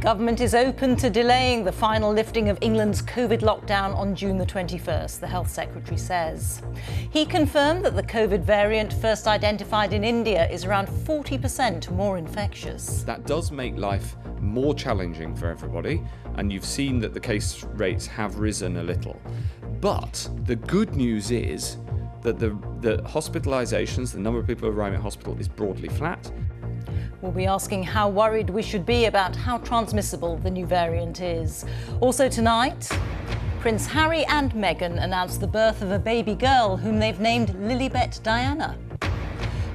Government is open to delaying the final lifting of England's COVID lockdown on June the 21st, the Health Secretary says. He confirmed that the COVID variant first identified in India is around 40% more infectious. That does make life more challenging for everybody, and you've seen that the case rates have risen a little. But the good news is that the hospitalisations, the number of people arriving at hospital, is broadly flat. We'll be asking how worried we should be about how transmissible the new variant is. Also tonight, Prince Harry and Meghan announced the birth of a baby girl whom they've named Lilibet Diana.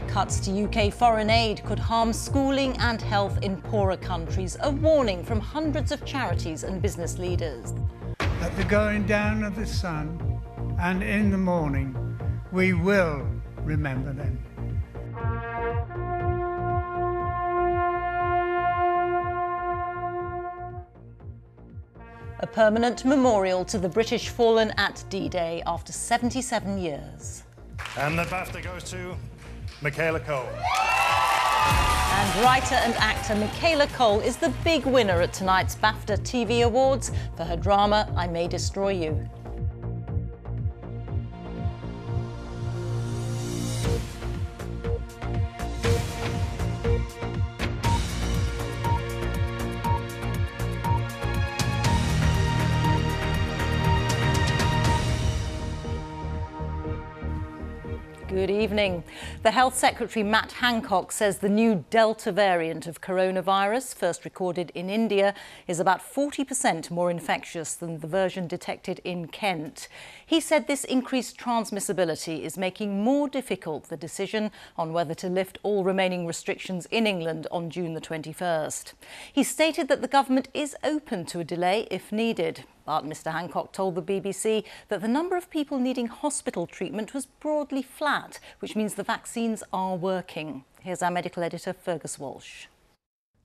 Cuts to UK foreign aid could harm schooling and health in poorer countries, a warning from hundreds of charities and business leaders. At the going down of the sun and in the morning, we will remember them. A permanent memorial to the British fallen at D-Day after 77 years. And the BAFTA goes to Michaela Coel. And writer and actor Michaela Coel is the big winner at tonight's BAFTA TV Awards for her drama I May Destroy You. Good evening. The Health Secretary Matt Hancock says the new Delta variant of coronavirus, first recorded in India, is about 40% more infectious than the version detected in Kent. He said this increased transmissibility is making more difficult the decision on whether to lift all remaining restrictions in England on June the 21st. He stated that the government is open to a delay if needed. But Mr Hancock told the BBC that the number of people needing hospital treatment was broadly flat, which means the vaccines are working. Here's our medical editor, Fergus Walsh.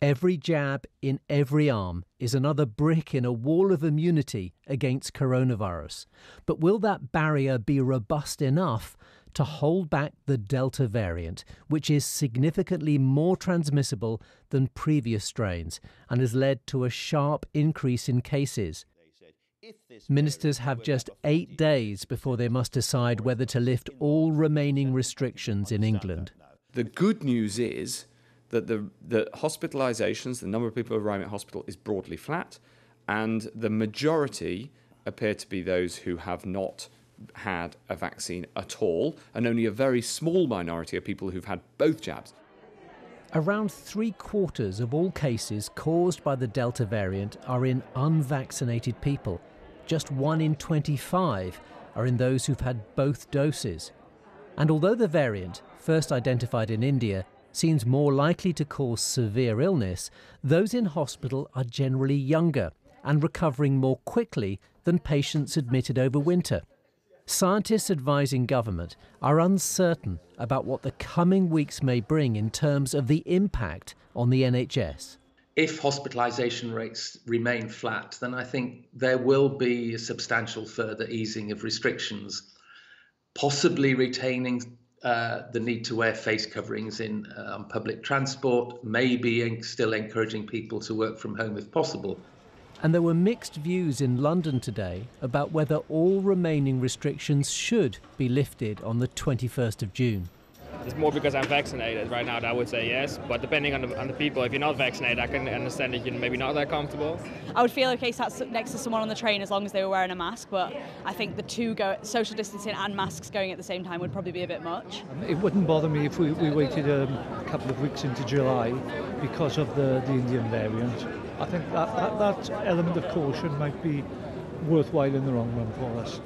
Every jab in every arm is another brick in a wall of immunity against coronavirus. But will that barrier be robust enough to hold back the Delta variant, which is significantly more transmissible than previous strains and has led to a sharp increase in cases? Ministers have just 8 days before they must decide whether to lift all remaining restrictions in England. The good news is that the hospitalisations, the number of people arriving at hospital, is broadly flat, and the majority appear to be those who have not had a vaccine at all, and only a very small minority are people who've had both jabs. Around 3/4 of all cases caused by the Delta variant are in unvaccinated people. Just 1 in 25 are in those who've had both doses. And although the variant, first identified in India, seems more likely to cause severe illness, those in hospital are generally younger and recovering more quickly than patients admitted over winter. Scientists advising government are uncertain about what the coming weeks may bring in terms of the impact on the NHS. If hospitalisation rates remain flat, then I think there will be a substantial further easing of restrictions, possibly retaining the need to wear face coverings in public transport, maybe still encouraging people to work from home if possible. And there were mixed views in London today about whether all remaining restrictions should be lifted on the 21st of June. It's more because I'm vaccinated right now that I would say yes, but depending on the people, if you're not vaccinated, I can understand that you're maybe not that comfortable. I would feel okay sat next to someone on the train as long as they were wearing a mask, but I think the two social distancing and masks going at the same time would probably be a bit much. It wouldn't bother me if we waited a couple of weeks into July because of the Indian variant. I think that element of caution might be worthwhile in the long run for us.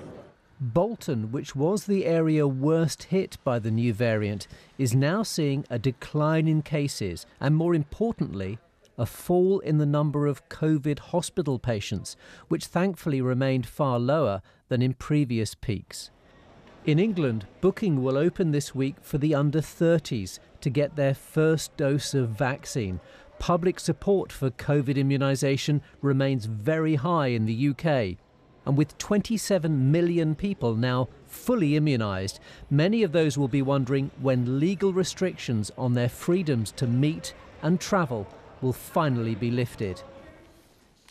Bolton, which was the area worst hit by the new variant, is now seeing a decline in cases and, more importantly, a fall in the number of COVID hospital patients, which thankfully remained far lower than in previous peaks. In England, booking will open this week for the under 30s to get their first dose of vaccine. Public support for COVID immunisation remains very high in the UK. And with 27 million people now fully immunised, many of those will be wondering when legal restrictions on their freedoms to meet and travel will finally be lifted.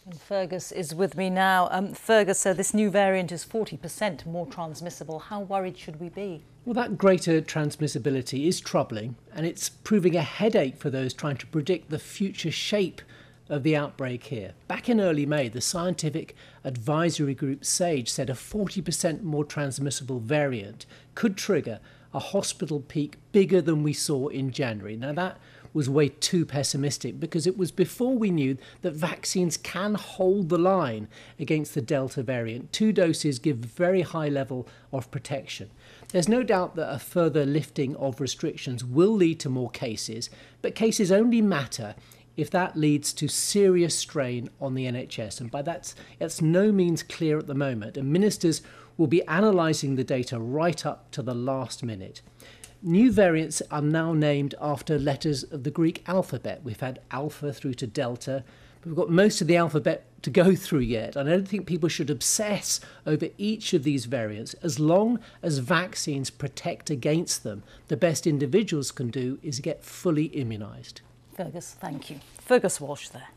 And Fergus is with me now. Fergus, so this new variant is 40% more transmissible. How worried should we be? Well, that greater transmissibility is troubling, and it's proving a headache for those trying to predict the future shape of the outbreak here. Back in early May, the scientific advisory group SAGE said a 40% more transmissible variant could trigger a hospital peak bigger than we saw in January. Now, that was way too pessimistic because it was before we knew that vaccines can hold the line against the Delta variant. 2 doses give very high level of protection. There's no doubt that a further lifting of restrictions will lead to more cases, but cases only matter if that leads to serious strain on the NHS. And by that's no means clear at the moment. And ministers will be analysing the data right up to the last minute. New variants are now named after letters of the Greek alphabet. We've had Alpha through to Delta, but we've got most of the alphabet to go through yet. And I don't think people should obsess over each of these variants. As long as vaccines protect against them, the best individuals can do is get fully immunised. Fergus, thank you. Fergus Walsh there.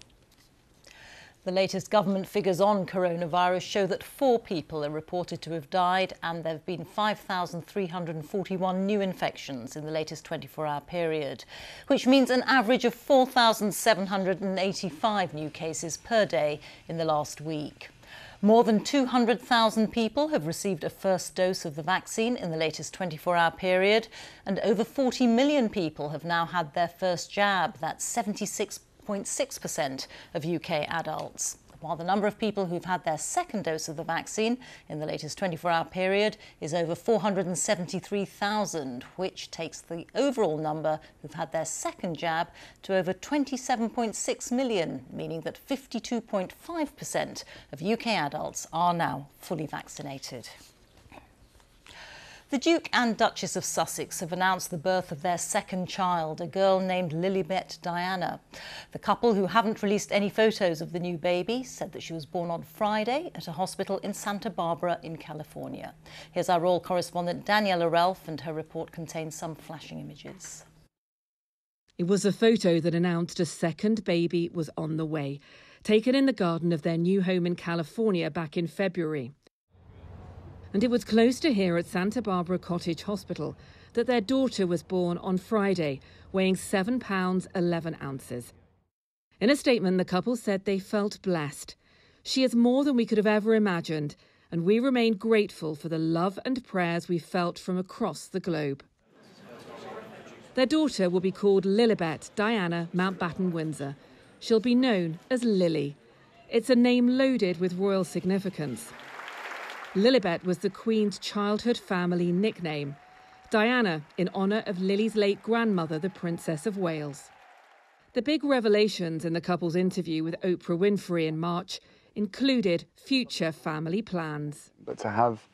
The latest government figures on coronavirus show that 4 people are reported to have died, and there have been 5,341 new infections in the latest 24-hour period, which means an average of 4,785 new cases per day in the last week. More than 200,000 people have received a first dose of the vaccine in the latest 24-hour period, and over 40 million people have now had their first jab. That's 76.6% of UK adults. While the number of people who've had their second dose of the vaccine in the latest 24-hour period is over 473,000, which takes the overall number who've had their second jab to over 27.6 million, meaning that 52.5% of UK adults are now fully vaccinated. The Duke and Duchess of Sussex have announced the birth of their second child, a girl named Lilibet Diana. The couple, who haven't released any photos of the new baby, said that she was born on Friday at a hospital in Santa Barbara in California. Here's our royal correspondent Daniela Ralph, and her report contains some flashing images. It was a photo that announced a second baby was on the way, taken in the garden of their new home in California back in February. And it was close to here at Santa Barbara Cottage Hospital that their daughter was born on Friday, weighing 7 pounds 11 ounces. In a statement, the couple said they felt blessed. She is more than we could have ever imagined, and we remain grateful for the love and prayers we felt from across the globe. Their daughter will be called Lilibet Diana Mountbatten Windsor. She'll be known as Lily. It's a name loaded with royal significance. Lilibet was the Queen's childhood family nickname. Diana, in honour of Lily's late grandmother, the Princess of Wales. The big revelations in the couple's interview with Oprah Winfrey in March included future family plans. But to have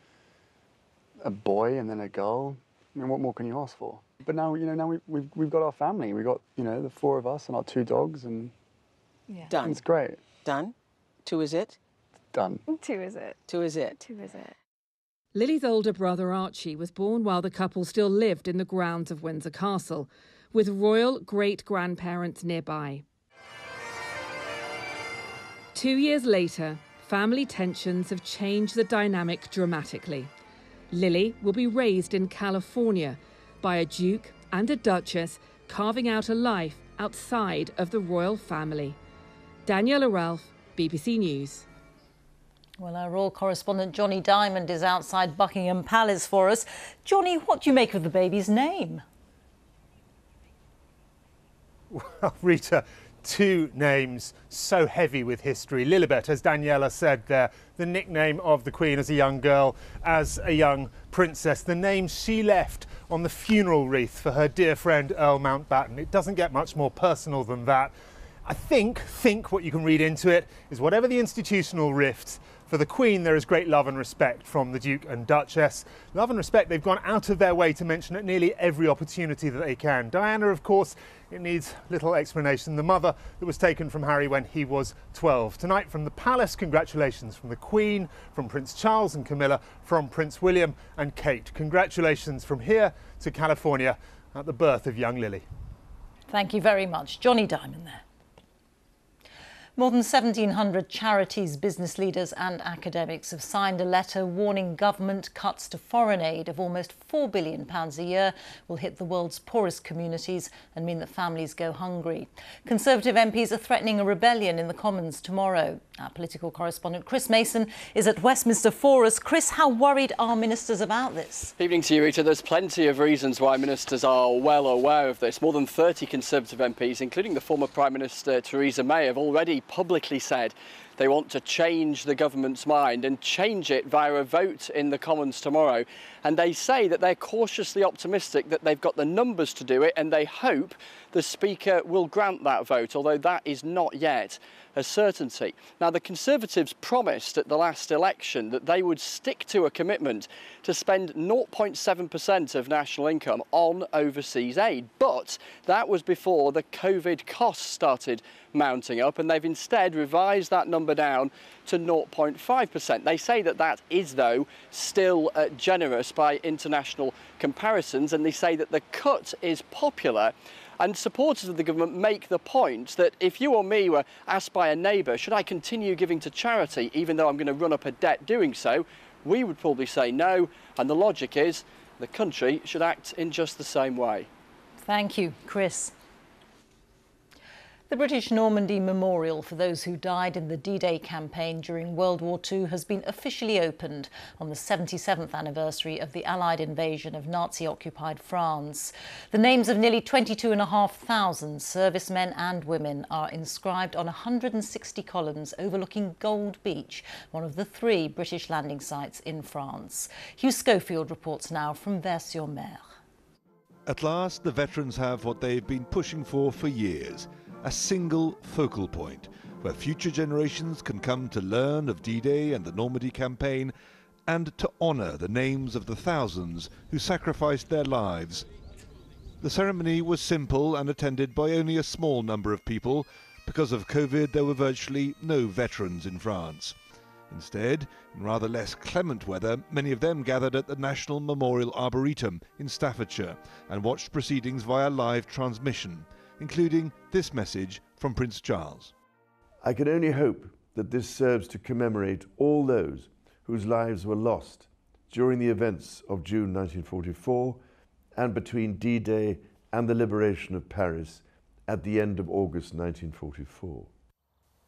a boy and then a girl, I mean, what more can you ask for? But now, now we've got our family. We've got, the 4 of us and our 2 dogs, and Done. It's great. Done. 2 is it? Done. 2 is it? 2 is it? 2 is it? Lily's older brother Archie was born while the couple still lived in the grounds of Windsor Castle, with royal great-grandparents nearby. 2 years later, family tensions have changed the dynamic dramatically. Lily will be raised in California by a duke and a duchess, carving out a life outside of the royal family. Daniela Ralph, BBC News. Well, our royal correspondent Johnny Diamond is outside Buckingham Palace for us. Johnny, what do you make of the baby's name? Well, Rita, 2 names so heavy with history. Lilibet, as Daniela said there, the nickname of the Queen as a young girl, as a young princess, the name she left on the funeral wreath for her dear friend Earl Mountbatten. It doesn't get much more personal than that. I think what you can read into it is whatever the institutional rifts, for the Queen there is great love and respect from the Duke and Duchess. Love and respect they've gone out of their way to mention at nearly every opportunity that they can. Diana, of course, it needs little explanation. The mother that was taken from Harry when he was 12. Tonight from the palace, congratulations from the Queen, from Prince Charles and Camilla, from Prince William and Kate. Congratulations from here to California at the birth of young Lily. Thank you very much. Johnny Diamond there. More than 1,700 charities, business leaders and academics have signed a letter warning government cuts to foreign aid of almost £4 billion a year will hit the world's poorest communities and mean that families go hungry. Conservative MPs are threatening a rebellion in the Commons tomorrow. Our political correspondent Chris Mason is at Westminster for us. Chris, how worried are ministers about this? Evening to you, Reeta. There's plenty of reasons why ministers are well aware of this. More than 30 Conservative MPs, including the former Prime Minister Theresa May, have already publicly said they want to change the government's mind and change it via a vote in the Commons tomorrow. And they say that they're cautiously optimistic that they've got the numbers to do it, and they hope the Speaker will grant that vote, although that is not yet a certainty. Now, the Conservatives promised at the last election that they would stick to a commitment to spend 0.7% of national income on overseas aid, but that was before the COVID costs started mounting up, and they've instead revised that number down to 0.5%. They say that that is, though, still generous by international comparisons, and they say that the cut is popular. And supporters of the government make the point that if you or me were asked by a neighbour, should I continue giving to charity even though I'm going to run up a debt doing so, we would probably say no. And the logic is the country should act in just the same way. Thank you, Chris. The British Normandy Memorial for those who died in the D-Day campaign during World War II has been officially opened on the 77th anniversary of the Allied invasion of Nazi-occupied France. The names of nearly 22,500 servicemen and women are inscribed on 160 columns overlooking Gold Beach, one of the 3 British landing sites in France. Hugh Schofield reports now from Vers-sur-Mer. At last, the veterans have what they've been pushing for years. A single focal point where future generations can come to learn of D-Day and the Normandy campaign and to honour the names of the thousands who sacrificed their lives. The ceremony was simple and attended by only a small number of people. Because of COVID, there were virtually no veterans in France. Instead, in rather less clement weather, many of them gathered at the National Memorial Arboretum in Staffordshire and watched proceedings via live transmission, including this message from Prince Charles. I can only hope that this serves to commemorate all those whose lives were lost during the events of June 1944 and between D-Day and the liberation of Paris at the end of August 1944.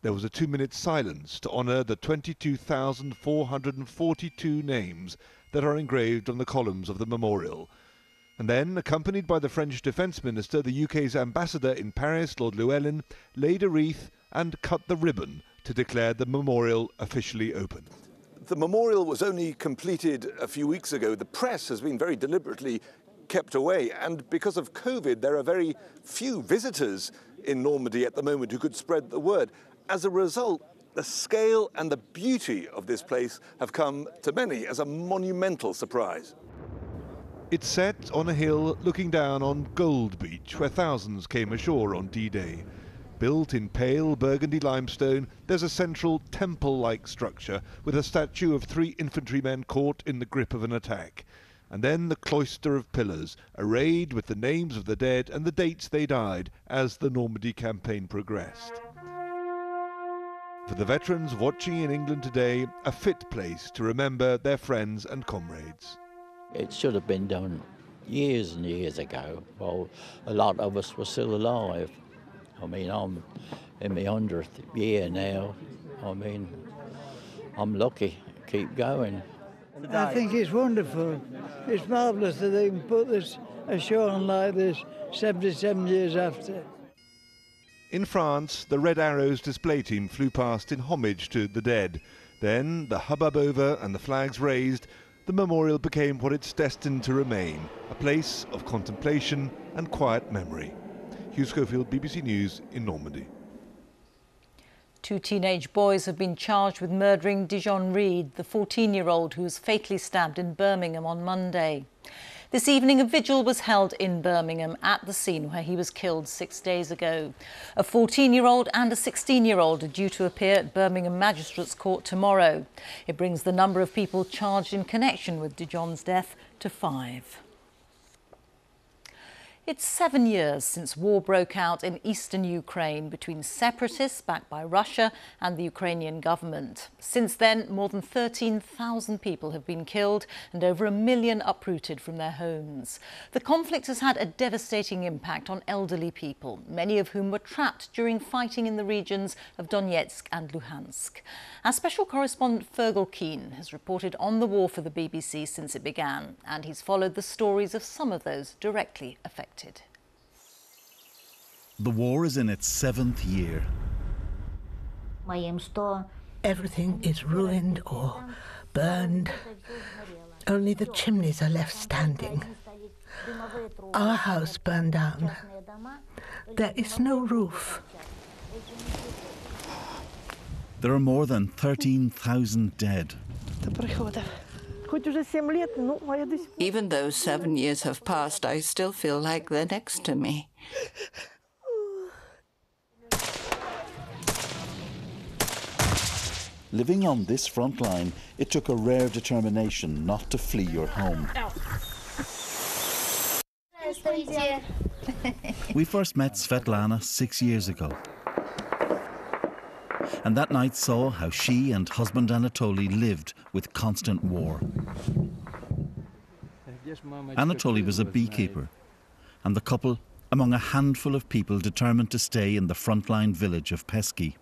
There was a 2-minute silence to honour the 22,442 names that are engraved on the columns of the memorial. And then, accompanied by the French Defence Minister, the UK's ambassador in Paris, Lord Llewellyn, laid a wreath and cut the ribbon to declare the memorial officially open. The memorial was only completed a few weeks ago. The press has been very deliberately kept away, and because of COVID, there are very few visitors in Normandy at the moment who could spread the word. As a result, the scale and the beauty of this place have come to many as a monumental surprise. It's set on a hill looking down on Gold Beach, where thousands came ashore on D-Day. Built in pale burgundy limestone, there's a central temple-like structure with a statue of 3 infantrymen caught in the grip of an attack. And then the cloister of pillars, arrayed with the names of the dead and the dates they died as the Normandy campaign progressed. For the veterans watching in England today, a fit place to remember their friends and comrades. It should have been done years and years ago, while a lot of us were still alive. I mean, I'm in my 100th year now. I mean, I'm lucky. Keep going. I think it's wonderful. It's marvellous that they can put a show on like this 77 years after. In France, the Red Arrows display team flew past in homage to the dead. Then, the hubbub over and the flags raised, the memorial became what it's destined to remain, a place of contemplation and quiet memory. Hugh Schofield, BBC News in Normandy. 2 teenage boys have been charged with murdering Dijon Reed, the 14-year-old who was fatally stabbed in Birmingham on Monday. This evening, a vigil was held in Birmingham at the scene where he was killed 6 days ago. A 14-year-old and a 16-year-old are due to appear at Birmingham Magistrates Court tomorrow. It brings the number of people charged in connection with Dijon's death to 5. It's 7 years since war broke out in eastern Ukraine between separatists backed by Russia and the Ukrainian government. Since then, more than 13,000 people have been killed and over 1 million uprooted from their homes. The conflict has had a devastating impact on elderly people, many of whom were trapped during fighting in the regions of Donetsk and Luhansk. Our special correspondent Fergal Keane has reported on the war for the BBC since it began, and he's followed the stories of some of those directly affected. The war is in its 7th year. Everything is ruined or burned. Only the chimneys are left standing. Our house burned down. There is no roof. There are more than 13,000 dead. Even though 7 years have passed, I still feel like they're next to me. Living on this front line, it took a rare determination not to flee your home. We first met Svetlana 6 years ago. And that night saw how she and husband Anatoly lived with constant war. Anatoly was a beekeeper, and the couple among a handful of people determined to stay in the frontline village of Pesky.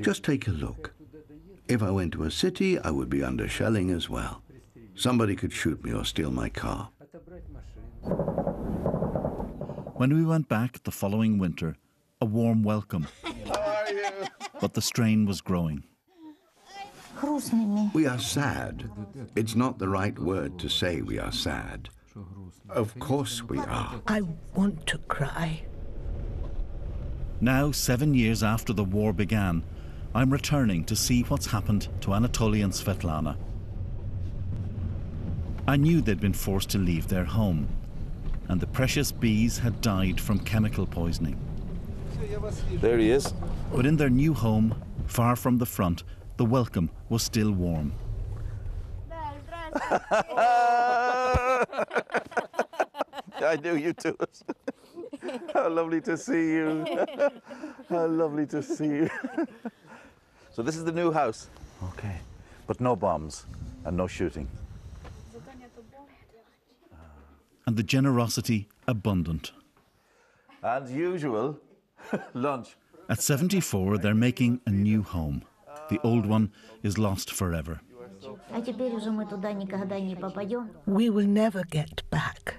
Just take a look. If I went to a city, I would be under shelling as well. Somebody could shoot me or steal my car. When we went back the following winter, a warm welcome. But the strain was growing. We are sad. It's not the right word to say we are sad. Of course we are. I want to cry. Now, 7 years after the war began, I'm returning to see what's happened to Anatoly and Svetlana. I knew they'd been forced to leave their home, and the precious bees had died from chemical poisoning. There he is. But in their new home, far from the front, the welcome was still warm. I knew you too. How lovely to see you. How lovely to see you. So this is the new house. Okay. But no bombs and no shooting. And the generosity abundant. As usual, lunch. At 74, they're making a new home. The old one is lost forever. We will never get back.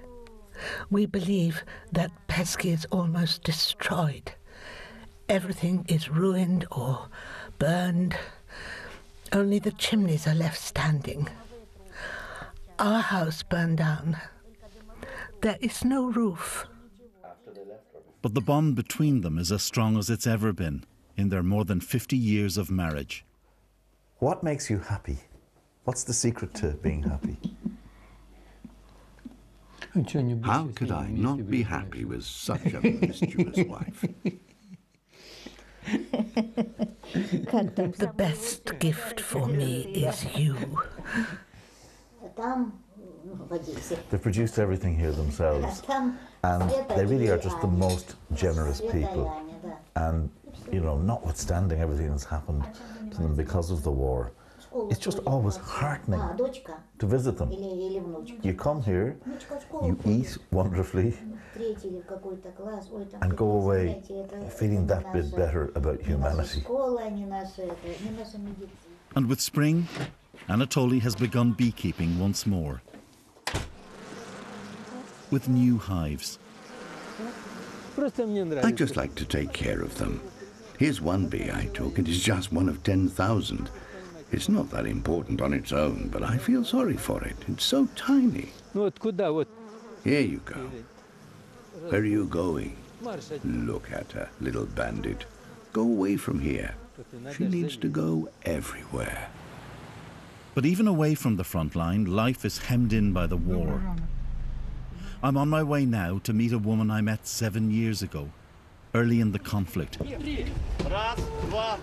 We believe that Pesky is almost destroyed. Everything is ruined or burned. Only the chimneys are left standing. Our house burned down. There is no roof. But the bond between them is as strong as it's ever been in their more than 50 years of marriage. What makes you happy? What's the secret to being happy? How could I not be happy with such a mischievous wife? The best gift for me is you. They've produced everything here themselves, and they really are just the most generous people. And, you know, notwithstanding everything that's happened to them because of the war, it's just always heartening to visit them. You come here, you eat wonderfully, and go away feeling that bit better about humanity. And with spring, Anatoly has begun beekeeping once more, with new hives. I just like to take care of them. Here's one bee I took. It is just one of 10,000. It's not that important on its own, but I feel sorry for it. It's so tiny. Here you go. Where are you going? Look at her, little bandit. Go away from here. She needs to go everywhere. But even away from the front line, life is hemmed in by the war. I'm on my way now to meet a woman I met 7 years ago, early in the conflict,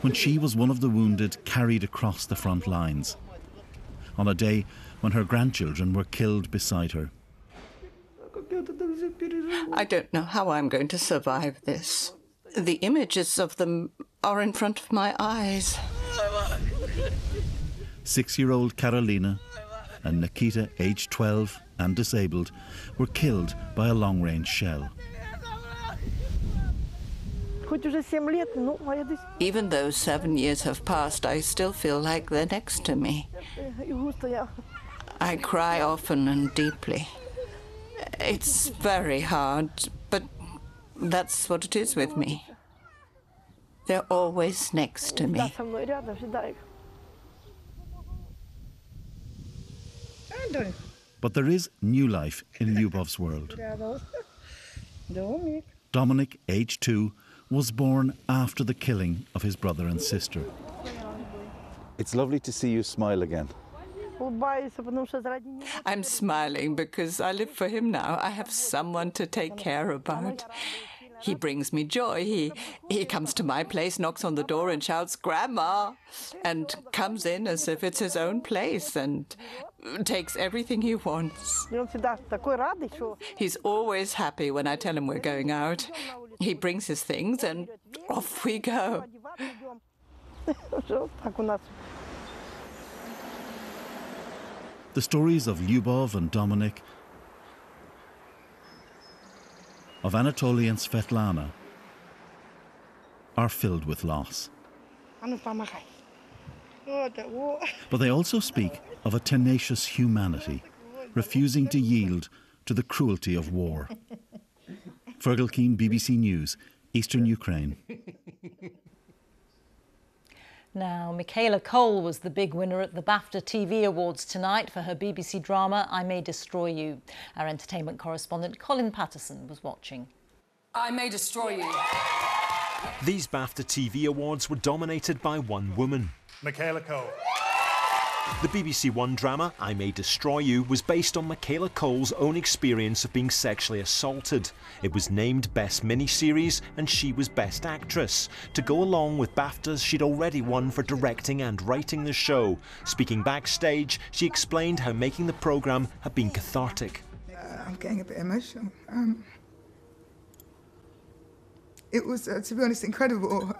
when she was one of the wounded carried across the front lines, on a day when her grandchildren were killed beside her. I don't know how I'm going to survive this. The images of them are in front of my eyes. 6-year-old Carolina and Nikita, aged 12 and disabled, were killed by a long-range shell. Even though 7 years have passed, I still feel like they're next to me. I cry often and deeply. It's very hard, but that's what it is with me. They're always next to me. But there is new life in Lyubov's world. Dominic, aged 2, was born after the killing of his brother and sister. It's lovely to see you smile again. I'm smiling because I live for him now. I have someone to take care about. He brings me joy. He comes to my place, knocks on the door and shouts, "Grandma," and comes in as if it's his own place and takes everything he wants. He's always happy when I tell him we're going out. He brings his things and off we go. The stories of Lyubov and Dominic, of Anatoly and Svetlana, are filled with loss. But they also speak of a tenacious humanity, refusing to yield to the cruelty of war. Fergal Keane, BBC News, Eastern Ukraine. Now, Michaela Cole was the big winner at the BAFTA TV Awards tonight for her BBC drama I May Destroy You. Our entertainment correspondent Colin Patterson was watching. I May Destroy You. These BAFTA TV Awards were dominated by one woman. Michaela Cole. The BBC One drama, I May Destroy You, was based on Michaela Cole's own experience of being sexually assaulted. It was named Best Miniseries and she was Best Actress, to go along with BAFTAs she'd already won for directing and writing the show. Speaking backstage, she explained how making the programme had been cathartic. I'm getting a bit emotional. It was, to be honest, incredible.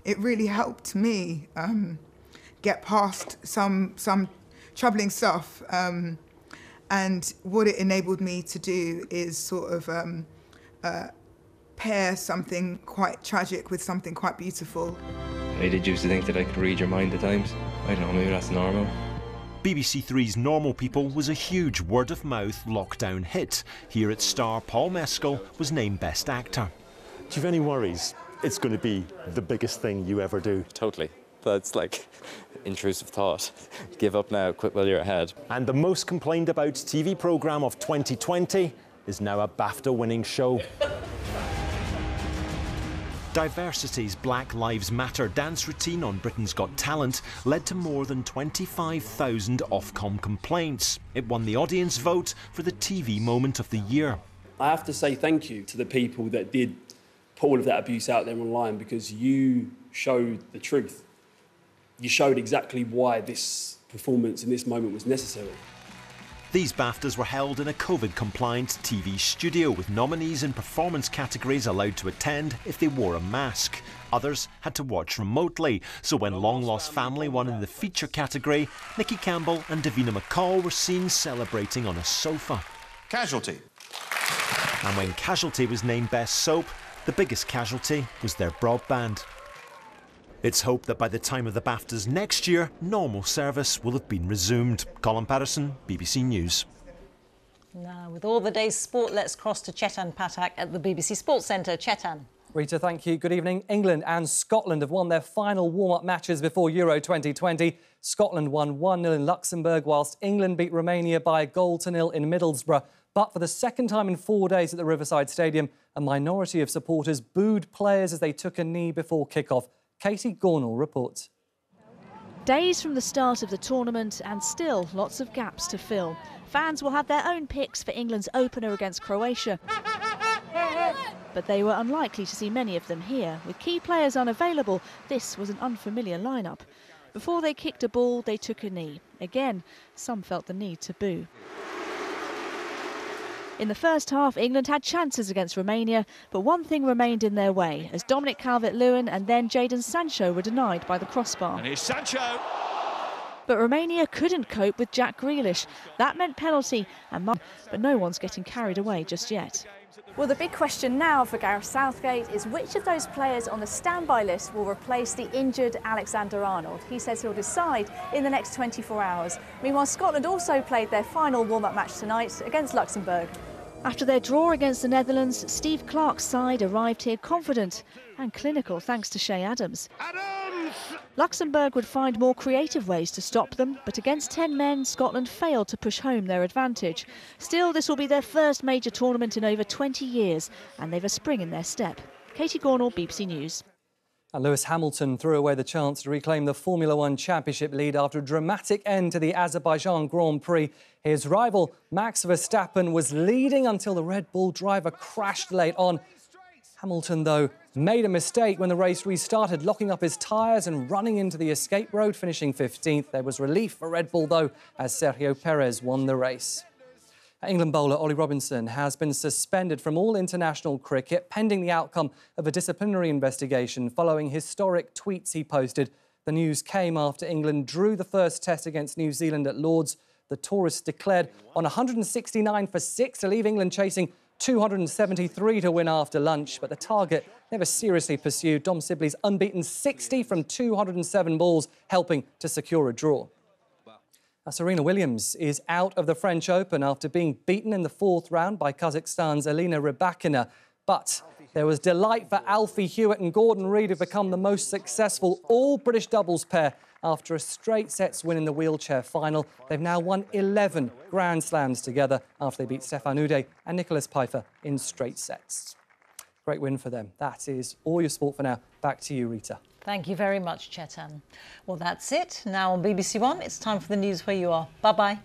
It really helped me get past some troubling stuff, and what it enabled me to do is sort of pair something quite tragic with something quite beautiful. I did used to think that I could read your mind at times. I don't know, maybe that's normal. BBC Three's Normal People was a huge word-of-mouth lockdown hit. Here its star Paul Mescal was named Best Actor. Do you have any worries it's going to be the biggest thing you ever do? Totally. That's like intrusive thought. Give up now, quit while you're ahead. And the most complained about TV programme of 2020 is now a BAFTA-winning show. Diversity's Black Lives Matter dance routine on Britain's Got Talent led to more than 25,000 Ofcom complaints. It won the audience vote for the TV Moment of the Year. I have to say thank you to the people that did put all of that abuse out there online, because you showed the truth. You showed exactly why this performance in this moment was necessary. These BAFTAs were held in a COVID-compliant TV studio, with nominees in performance categories allowed to attend if they wore a mask. Others had to watch remotely, so when Long Lost Family won in the feature category, Nicky Campbell and Davina McCall were seen celebrating on a sofa. Casualty. And when Casualty was named Best Soap, the biggest casualty was their broadband. It's hoped that by the time of the BAFTAs next year, normal service will have been resumed. Colin Patterson, BBC News. Now, with all the day's sport, let's cross to Chetan Pathak at the BBC Sports Centre. Chetan. Reeta, thank you. Good evening. England and Scotland have won their final warm-up matches before Euro 2020. Scotland won 1-0 in Luxembourg, whilst England beat Romania by 1-0 in Middlesbrough. But for the second time in 4 days at the Riverside Stadium, a minority of supporters booed players as they took a knee before kick-off. Katie Gornall reports. Days from the start of the tournament and still lots of gaps to fill. Fans will have their own picks for England's opener against Croatia. But they were unlikely to see many of them here. With key players unavailable, this was an unfamiliar lineup. Before they kicked a ball, they took a knee. Again, some felt the need to boo. In the first half, England had chances against Romania, but one thing remained in their way, as Dominic Calvert-Lewin and then Jadon Sancho were denied by the crossbar. And here's Sancho. But Romania couldn't cope with Jack Grealish. That meant penalty, but no one's getting carried away just yet. Well, the big question now for Gareth Southgate is which of those players on the standby list will replace the injured Alexander-Arnold. He says he'll decide in the next 24 hours. Meanwhile, Scotland also played their final warm-up match tonight against Luxembourg. After their draw against the Netherlands, Steve Clarke's side arrived here confident and clinical thanks to Shea Adams. Luxembourg would find more creative ways to stop them, but against 10 men, Scotland failed to push home their advantage. Still, this will be their first major tournament in over 20 years, and they've a spring in their step. Katie Gornall, BBC News. And Lewis Hamilton threw away the chance to reclaim the Formula One championship lead after a dramatic end to the Azerbaijan Grand Prix. His rival, Max Verstappen, was leading until the Red Bull driver crashed late on. Hamilton, though, made a mistake when the race restarted, locking up his tyres and running into the escape road, finishing 15th. There was relief for Red Bull, though, as Sergio Perez won the race. England bowler Ollie Robinson has been suspended from all international cricket pending the outcome of a disciplinary investigation following historic tweets he posted. The news came after England drew the first test against New Zealand at Lord's. The tourists declared on 169 for 6 to leave England chasing 273 to win after lunch, but the target never seriously pursued. Dom Sibley's unbeaten 60 from 207 balls, helping to secure a draw. Serena Williams is out of the French Open after being beaten in the 4th round by Kazakhstan's Elena Rybakina. But there was delight for Alfie Hewitt and Gordon Reed, who've become the most successful all-British doubles pair after a straight sets win in the wheelchair final. They've now won 11 Grand Slams together after they beat Stefan Ude and Nicholas Pfeiffer in straight sets. Great win for them. That is all your sport for now. Back to you, Rita. Thank you very much, Chetan. Well, that's it. Now on BBC One, it's time for the news where you are. Bye-bye.